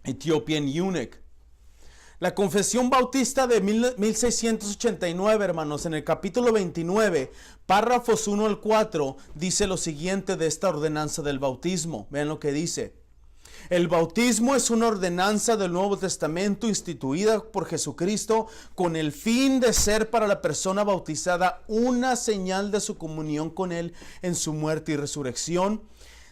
Ethiopian eunuch. La Confesión Bautista de 1689, hermanos, en el capítulo 29, párrafos 1 al 4, dice lo siguiente de esta ordenanza del bautismo. Vean lo que dice. El bautismo es una ordenanza del Nuevo Testamento instituida por Jesucristo con el fin de ser para la persona bautizada una señal de su comunión con Él en su muerte y resurrección,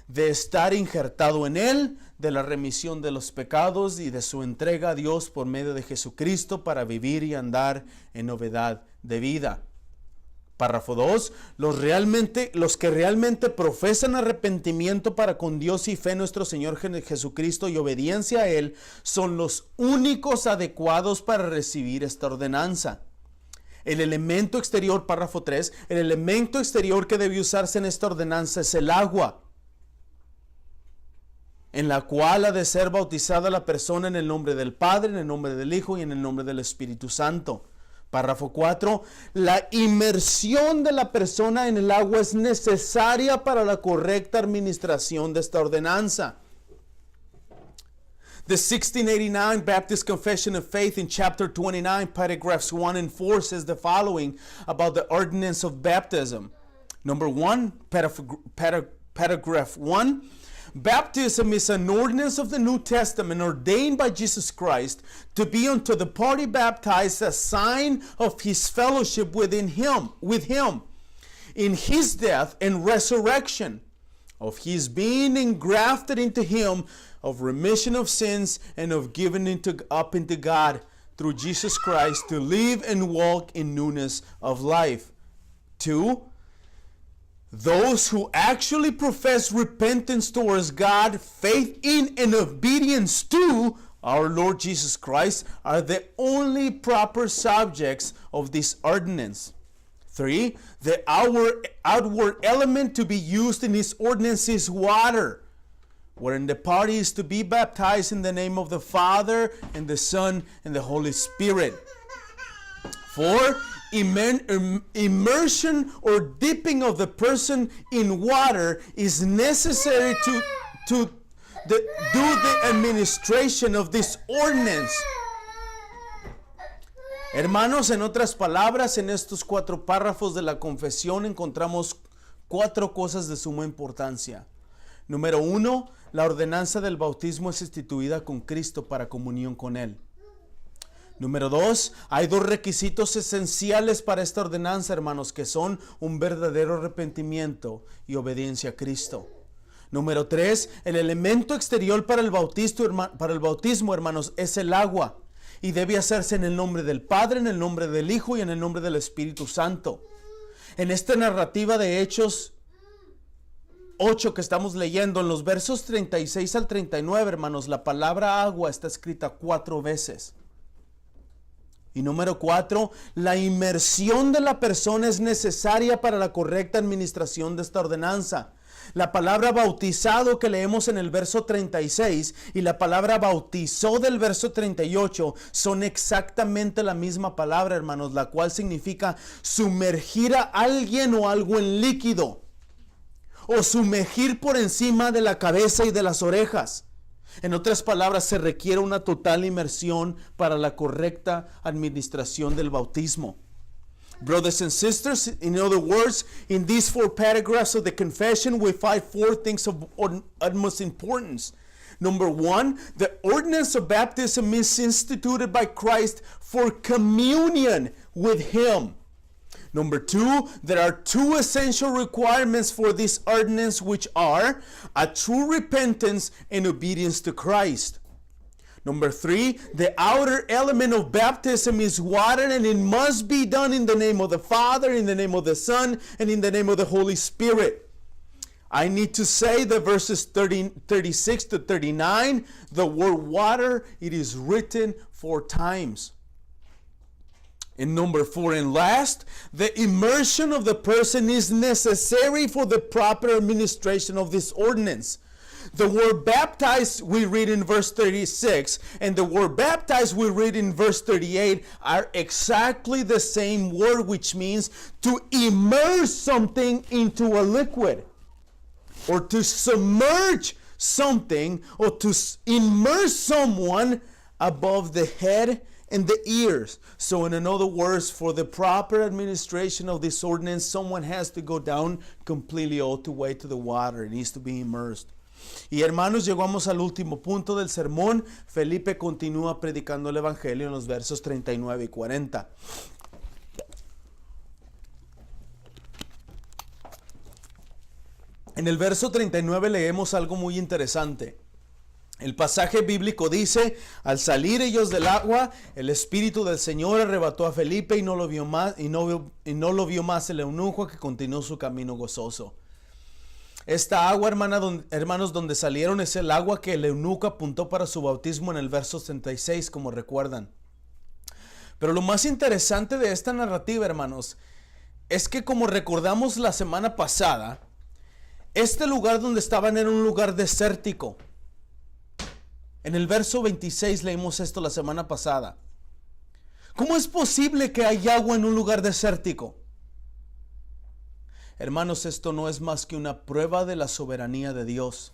de estar injertado en Él, de la remisión de los pecados y de su entrega a Dios por medio de Jesucristo para vivir y andar en novedad de vida. Párrafo 2. Los que realmente profesan arrepentimiento para con Dios y fe en nuestro Señor Jesucristo y obediencia a Él son los únicos adecuados para recibir esta ordenanza. El elemento exterior, párrafo 3, el elemento exterior que debe usarse en esta ordenanza es el agua, en la cual ha de ser bautizada la persona en el nombre del Padre, en el nombre del Hijo y en el nombre del Espíritu Santo. Párrafo 4. La inmersión de la persona en el agua es necesaria para la correcta administración de esta ordenanza. The 1689 Baptist Confession of Faith in chapter 29, paragraphs 1 and 4 says the following about the ordinance of baptism. Number 1, paragraph 1. Baptism is an ordinance of the New Testament ordained by Jesus Christ to be unto the party baptized a sign of his fellowship with him, in his death and resurrection, of his being engrafted into him, of remission of sins, and of giving up into God through Jesus Christ to live and walk in newness of life. 2. Those who actually profess repentance towards God, faith in and obedience to our Lord Jesus Christ are the only proper subjects of this ordinance. 3. The outward element to be used in this ordinance is water, wherein the party is to be baptized in the name of the Father and the Son and the Holy Spirit. 4. Immersion or dipping of the person in water is necessary to do the administration of this ordinance. Hermanos, en otras palabras, en estos 4 párrafos de la confesión encontramos 4 cosas de suma importancia. Número 1, la ordenanza del bautismo es instituida con Cristo para comunión con Él. Número 2, hay dos requisitos esenciales para esta ordenanza, hermanos, que son un verdadero arrepentimiento y obediencia a Cristo. Número 3, el elemento exterior para el bautismo, hermanos, es el agua. Y debe hacerse en el nombre del Padre, en el nombre del Hijo y en el nombre del Espíritu Santo. En esta narrativa de Hechos 8 que estamos leyendo, en los versos 36 al 39, hermanos, la palabra agua está escrita 4 veces. Y número 4, la inmersión de la persona es necesaria para la correcta administración de esta ordenanza. La palabra bautizado que leemos en el verso 36 y la palabra bautizó del verso 38 son exactamente la misma palabra, hermanos, la cual significa sumergir a alguien o algo en líquido, o sumergir por encima de la cabeza y de las orejas. En otras palabras, se requiere una total inmersión para la correcta administración del bautismo. Brothers and sisters, in other words, in these 4 paragraphs of the confession, we find 4 things of utmost importance. Number 1, the ordinance of baptism is instituted by Christ for communion with Him. Number 2, there are 2 essential requirements for this ordinance, which are a true repentance and obedience to Christ. Number 3, the outer element of baptism is water, and it must be done in the name of the Father, in the name of the Son, and in the name of the Holy Spirit. I need to say that verses 36 to 39, the word water, it is written 4 times. And number 4 and last, the immersion of the person is necessary for the proper administration of this ordinance. The word baptized we read in verse 36 and the word baptized we read in verse 38 are exactly the same word, which means to immerse something into a liquid, or to submerge something, or to immerse someone above the head and the ears. So in other words, for the proper administration of this ordinance, someone has to go down completely all the way to the water. It needs to be immersed. Y hermanos, llegamos al último punto del sermón. Felipe continúa predicando el evangelio en los versos 39 y 40. En el verso 39 leemos algo muy interesante. El pasaje bíblico dice: al salir ellos del agua, el Espíritu del Señor arrebató a Felipe y no lo vio más, y no lo vio más el eunuco, que continuó su camino gozoso. Esta agua, hermanos, donde salieron es el agua que el eunuco apuntó para su bautismo en el verso 36, como recuerdan. Pero lo más interesante de esta narrativa, hermanos, es que, como recordamos la semana pasada, este lugar donde estaban era un lugar desértico. En el verso 26 leímos esto la semana pasada. ¿Cómo es posible que haya agua en un lugar desértico? Hermanos, esto no es más que una prueba de la soberanía de Dios.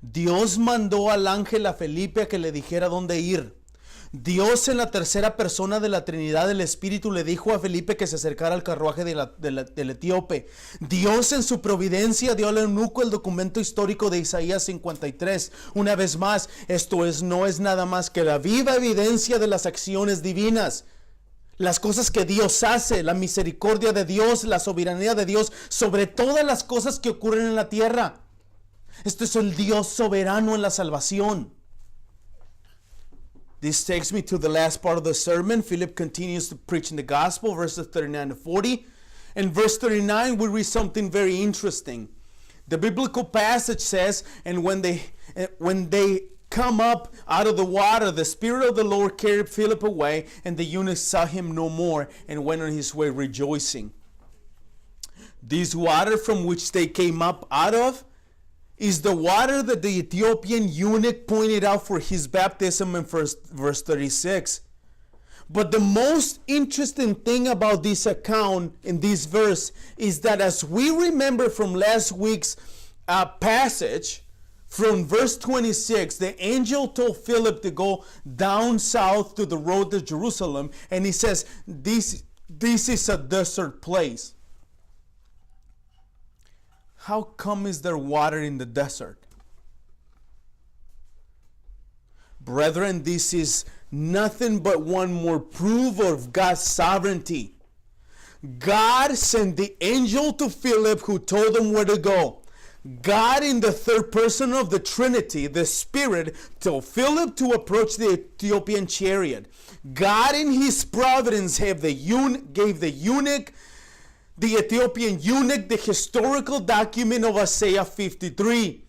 Dios mandó al ángel a Felipe a que le dijera dónde ir. Dios, en la tercera persona de la Trinidad del Espíritu, le dijo a Felipe que se acercara al carruaje del etíope. Dios, en su providencia, dio al eunuco el documento histórico de Isaías 53. Una vez más, esto no es nada más que la viva evidencia de las acciones divinas. Las cosas que Dios hace, la misericordia de Dios, la soberanía de Dios sobre todas las cosas que ocurren en la tierra. Este es el Dios soberano en la salvación. This takes me to the last part of the sermon. Philip continues to preach in the gospel, verses 39 to 40. In verse 39, we read something very interesting. The biblical passage says, and when they come up out of the water, the Spirit of the Lord carried Philip away, and the eunuch saw him no more, and went on his way rejoicing. This water from which they came up out of is the water that the Ethiopian eunuch pointed out for his baptism in verse 36. But the most interesting thing about this account in this verse is that, as we remember from last week's passage, from verse 26, the angel told Philip to go down south to the road to Jerusalem, and he says, this is a desert place. how come is there water in the desert? Brethren, this is nothing but one more proof of God's sovereignty. God sent the angel to Philip who told him where to go. God in the third person of the Trinity, the Spirit, told Philip to approach the Ethiopian chariot. God in his providence gave the Ethiopian eunuch, the historical document of Isaiah 53.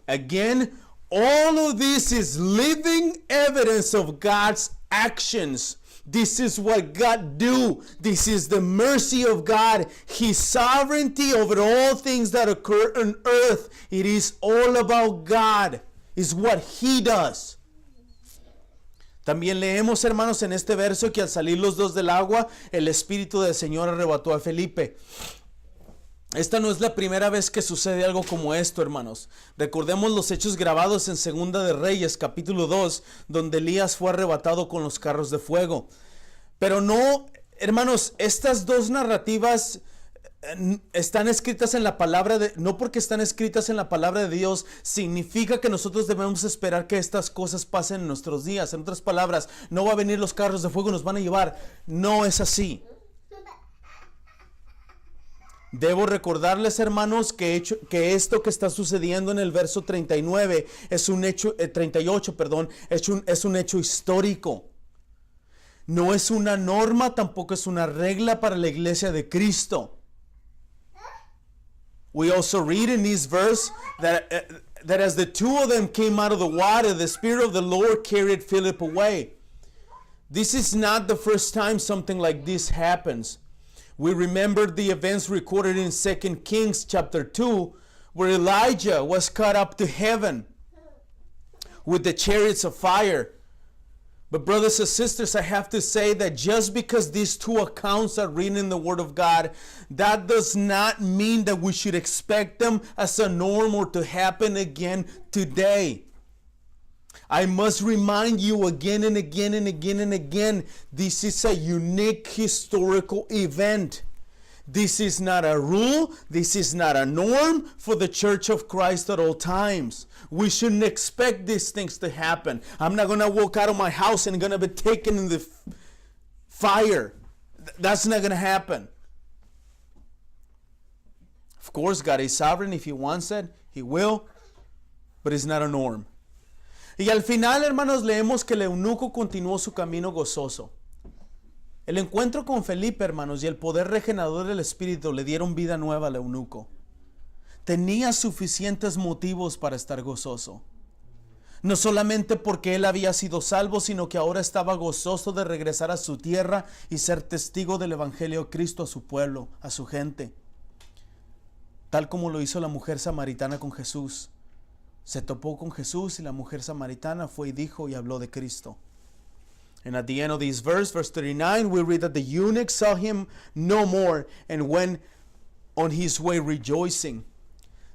Again, all of this is living evidence of God's actions. This is what God do. This is the mercy of God. His sovereignty over all things that occur on earth. It is all about God. It's what He does. También leemos, hermanos, en este verso que al salir los dos del agua, el Espíritu del Señor arrebató a Felipe. Esta no es la primera vez que sucede algo como esto, hermanos. Recordemos los hechos grabados en Segunda de Reyes, capítulo 2, donde Elías fue arrebatado con los carros de fuego. Pero no, hermanos, estas dos narrativas están escritas en la palabra de, no porque están escritas en la palabra de Dios, significa que nosotros debemos esperar que estas cosas pasen en nuestros días. En otras palabras, no va a venir los carros de fuego y nos van a llevar. No es así. Debo recordarles, hermanos, que esto que está sucediendo en el verso 39 es un hecho, 38, perdón, es un hecho histórico. No es una norma, tampoco es una regla para la iglesia de Cristo. We also read in this verse that as the two of them came out of the water, the Spirit of the Lord carried Philip away. This is not the first time something like this happens. We remember the events recorded in 2 Kings chapter 2, where Elijah was caught up to heaven with the chariots of fire. But brothers and sisters, I have to say that just because these two accounts are written in the Word of God, that does not mean that we should expect them as a norm or to happen again today. I must remind you again and again and again and again, this is a unique historical event. This is not a rule, this is not a norm for the Church of Christ at all times. We shouldn't expect these things to happen. I'm not going to walk out of my house and going to be taken in the fire. That's not going to happen. Of course, God is sovereign. If He wants it, He will, but it's not a norm. Y al final, hermanos, leemos que el eunuco continuó su camino gozoso. El encuentro con Felipe, hermanos, y el poder regenerador del Espíritu le dieron vida nueva al eunuco. Tenía suficientes motivos para estar gozoso. No solamente porque él había sido salvo, sino que ahora estaba gozoso de regresar a su tierra y ser testigo del Evangelio de Cristo a su pueblo, a su gente. Tal como lo hizo la mujer samaritana con Jesús. Se topó con Jesús y la mujer samaritana fue y dijo y habló de Cristo. And at the end of this verse 39, we read that the eunuch saw him no more and went on his way rejoicing.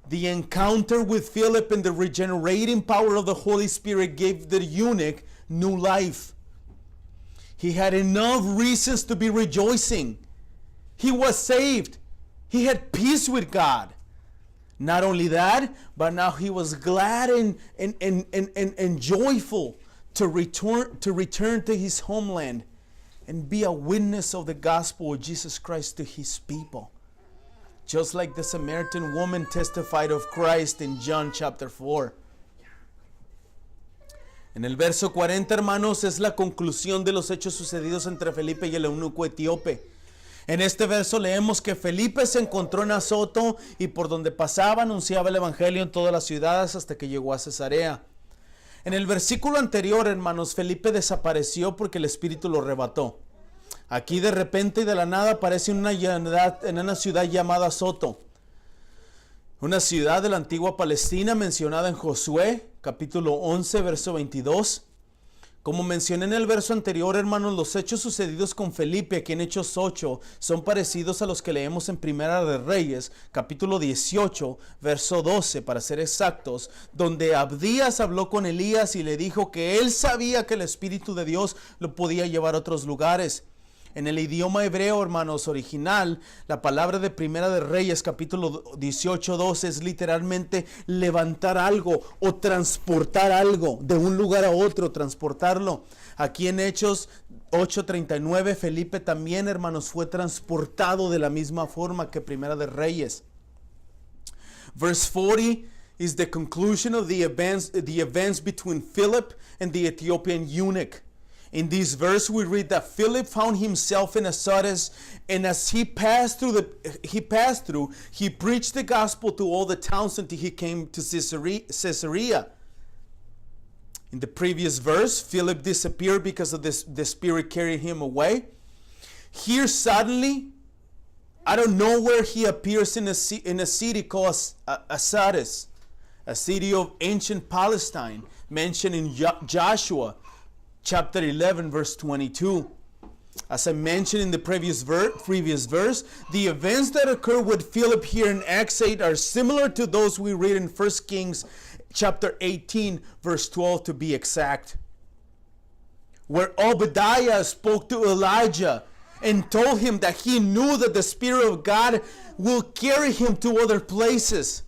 The encounter with Philip and the regenerating power of the Holy Spirit gave the eunuch new life. He had enough reasons to be rejoicing. He was saved. He had peace with God. Not only that, but now he was glad and joyful to return to his homeland and be a witness of the gospel of Jesus Christ to his people. Just like the Samaritan woman testified of Christ in John chapter 4. En el verso 40, hermanos, es la conclusión de los hechos sucedidos entre Felipe y el eunuco etíope. En este verso leemos que Felipe se encontró en Azoto y por donde pasaba anunciaba el evangelio en todas las ciudades hasta que llegó a Cesarea. En el versículo anterior, hermanos, Felipe desapareció porque el Espíritu lo arrebató. Aquí de repente y de la nada aparece en una ciudad llamada Azoto. Una ciudad de la antigua Palestina mencionada en Josué, capítulo 11, verso 22. Como mencioné en el verso anterior, hermanos, los hechos sucedidos con Felipe aquí en Hechos 8 son parecidos a los que leemos en Primera de Reyes, capítulo 18, verso 12, para ser exactos, donde Abdías habló con Elías y le dijo que él sabía que el Espíritu de Dios lo podía llevar a otros lugares. En el idioma hebreo, hermanos, original, la palabra de Primera de Reyes, capítulo 18:2, es literalmente levantar algo o transportar algo de un lugar a otro, transportarlo. Aquí en Hechos 8:39, Felipe también, hermanos, fue transportado de la misma forma que Primera de Reyes. Verse 40 is the conclusion of the events between Philip and the Ethiopian eunuch. In this verse, we read that Philip found himself in Azotus, and as he passed through, he preached the gospel to all the towns until he came to Caesarea. In the previous verse, Philip disappeared because of the Spirit carried him away. Here, suddenly, out of nowhere, he appears in a city called Azotus, a city of ancient Palestine, mentioned in Joshua chapter 11, verse 22. As I mentioned in the previous verse, the events that occur with Philip here in Acts 8 are similar to those we read in 1 Kings chapter 18, verse 12 to be exact, where Obadiah spoke to Elijah and told him that he knew that the Spirit of God will carry him to other places.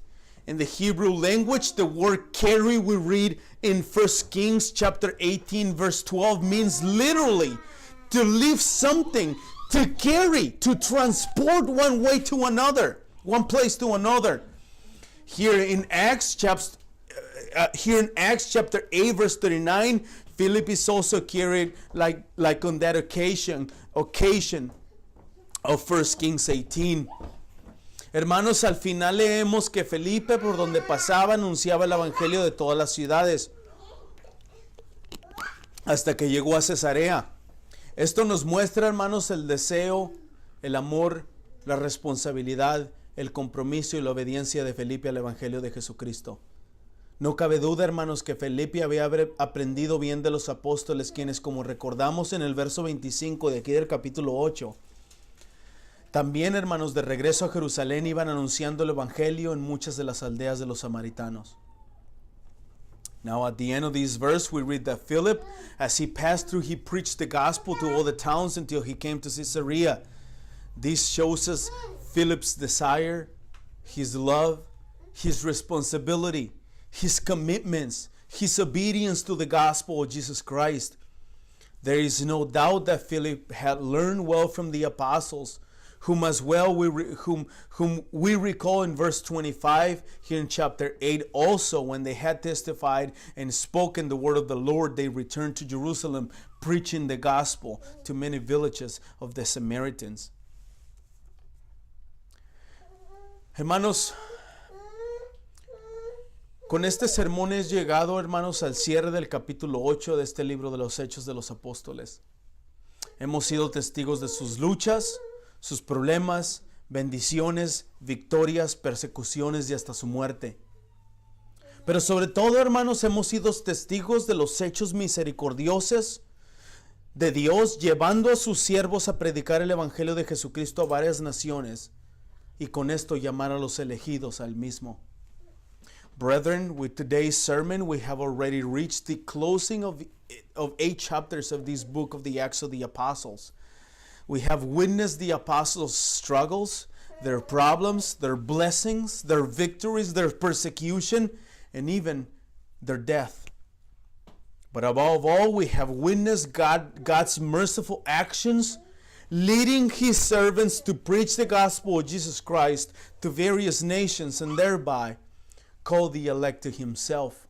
In the Hebrew language, the word carry we read in 1 Kings chapter 18 verse 12 means literally to lift something, to carry, to transport one way to another, one place to another. Here in Acts chapter 8 verse 39, Philip is also carried like on that occasion of 1 Kings 18. Hermanos, al final leemos que Felipe, por donde pasaba, anunciaba el evangelio de todas las ciudades, hasta que llegó a Cesarea. Esto nos muestra, hermanos, el deseo, el amor, la responsabilidad, el compromiso y la obediencia de Felipe al evangelio de Jesucristo. No cabe duda, hermanos, que Felipe había aprendido bien de los apóstoles, quienes, como recordamos en el verso 25 de aquí del capítulo 8, también, hermanos, de regreso a Jerusalén iban anunciando el evangelio en muchas de las aldeas de los samaritanos. Now at the end of this verse, we read that Philip, as he passed through, he preached the gospel to all the towns until he came to Caesarea. This shows us Philip's desire, his love, his responsibility, his commitments, his obedience to the gospel of Jesus Christ. There is no doubt that Philip had learned well from the apostles, whom we recall in verse 25 here in chapter 8 also, when they had testified and spoken the word of the Lord, they returned to Jerusalem, preaching the gospel to many villages of the Samaritans. Hermanos, con este sermón es llegado, hermanos, al cierre del capítulo 8 de este libro de los Hechos de los Apóstoles. Hemos sido testigos de sus luchas, sus problemas, bendiciones, victorias, persecuciones y hasta su muerte. Pero sobre todo, hermanos, hemos sido testigos de los hechos misericordiosos de Dios, llevando a sus siervos a predicar el evangelio de Jesucristo a varias naciones y con esto llamar a los elegidos al mismo. Brethren, with today's sermon, we have already reached the closing of 8 chapters of this book of the Acts of the Apostles. We have witnessed the apostles' struggles, their problems, their blessings, their victories, their persecution, and even their death. But above all, we have witnessed God's merciful actions, leading his servants to preach the gospel of Jesus Christ to various nations and thereby call the elect to himself.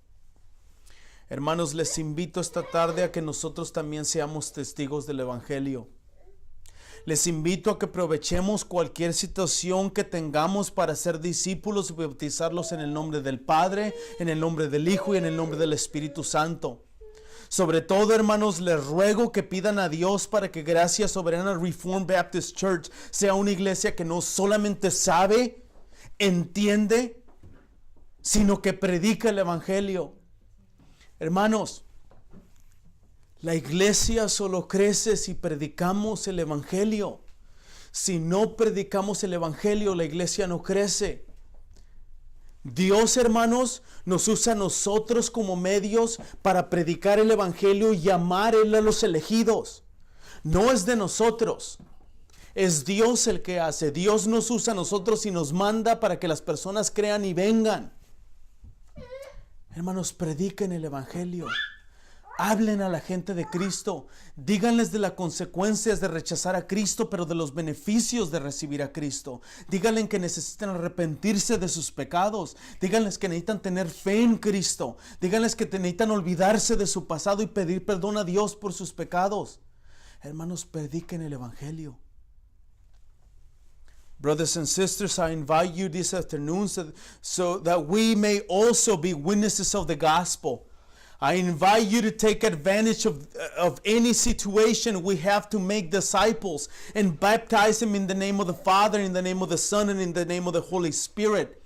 Hermanos, les invito esta tarde a que nosotros también seamos testigos del evangelio. Les invito a que aprovechemos cualquier situación que tengamos para ser discípulos y bautizarlos en el nombre del Padre, en el nombre del Hijo y en el nombre del Espíritu Santo. Sobre todo, hermanos, les ruego que pidan a Dios para que Gracia Soberana Reformed Baptist Church sea una iglesia que no solamente sabe, entiende, sino que predica el evangelio. Hermanos, la iglesia solo crece si predicamos el evangelio. Si no predicamos el evangelio, la iglesia no crece. Dios, hermanos, nos usa a nosotros como medios para predicar el evangelio y llamar a Él a los elegidos. No es de nosotros. Es Dios el que hace. Dios nos usa a nosotros y nos manda para que las personas crean y vengan. Hermanos, prediquen el Evangelio. Hablen a la gente de Cristo. Díganles de las consecuencias de rechazar a Cristo, pero de los beneficios de recibir a Cristo. Díganles que necesitan arrepentirse de sus pecados. Díganles que necesitan tener fe en Cristo. Díganles que necesitan olvidarse de su pasado y pedir perdón a Dios por sus pecados. Hermanos, prediquen el Evangelio. Brothers and sisters, I invite you this afternoon so that we may also be witnesses of the gospel. I invite you to take advantage of any situation we have to make disciples and baptize them in the name of the Father, in the name of the Son, and in the name of the Holy Spirit.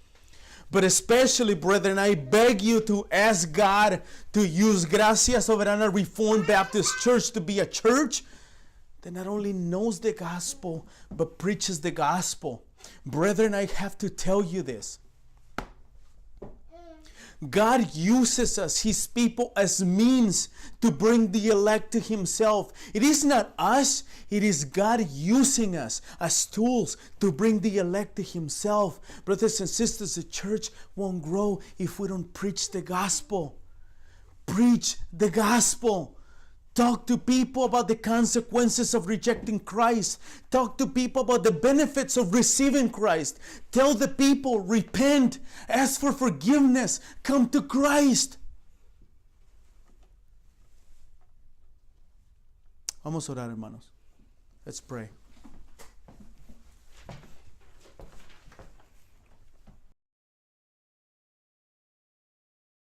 But especially, brethren, I beg you to ask God to use Gracia Soberana Reformed Baptist Church to be a church that not only knows the gospel, but preaches the gospel. Brethren, I have to tell you this. God uses us, His people, as means to bring the elect to Himself. It is not us, it is God using us as tools to bring the elect to Himself. Brothers and sisters, the church won't grow if we don't preach the gospel. Preach the gospel. Talk to people about the consequences of rejecting Christ. Talk to people about the benefits of receiving Christ. Tell the people, repent, ask for forgiveness, come to Christ. Vamos a orar, hermanos. Let's pray.